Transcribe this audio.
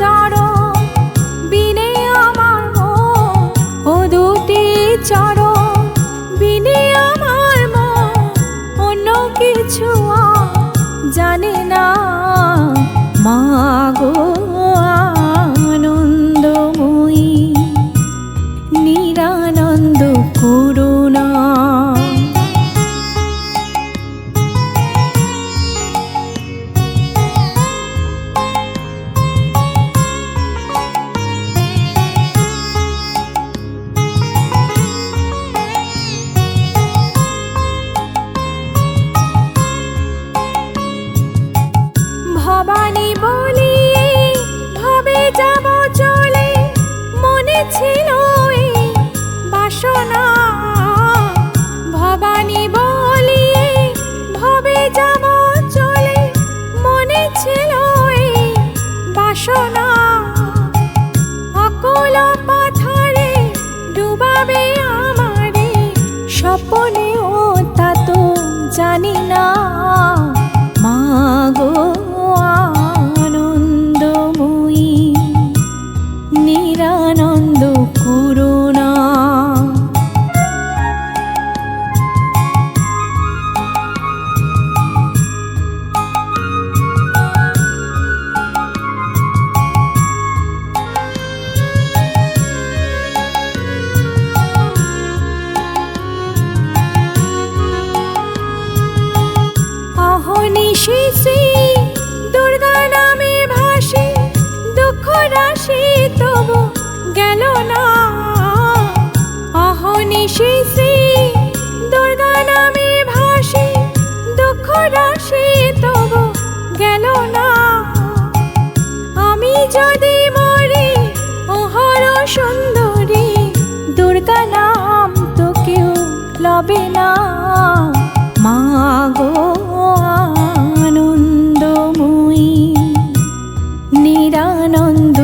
চরণ বিনে আমার মন, ও দুটি চরণ বিনে আমার মন অন্য কিছু জানে না। মা গো আনন্দময়ী নিরানন্দ করুণা। ভবানী বলিয়ে ভবে যাব চলে, মনে ছিল এই বাসনা। ভবানী বলিয়ে ভবে যাব চলে, মনে ছিল এই বাসনা। অকল পাথারে ডুবাবে আমারে স্বপ্নেও তা তো জানি না। মা গো আনন্দময়ী নিরানন্দ করুণা। অহনিশি শ্রী দুর্গা নামে ভাসি, দুঃখ রাশি তবু গেল না। অহনিশি শ্রী দুর্গা নামে ভাসি, দুঃখ রাশি তবু গেল না। আমি যদি মরি ওহর সুন্দরী, দুর্গা নাম তো কেউ লবে না। মা গো আনন্দময়ী নিরানন্দ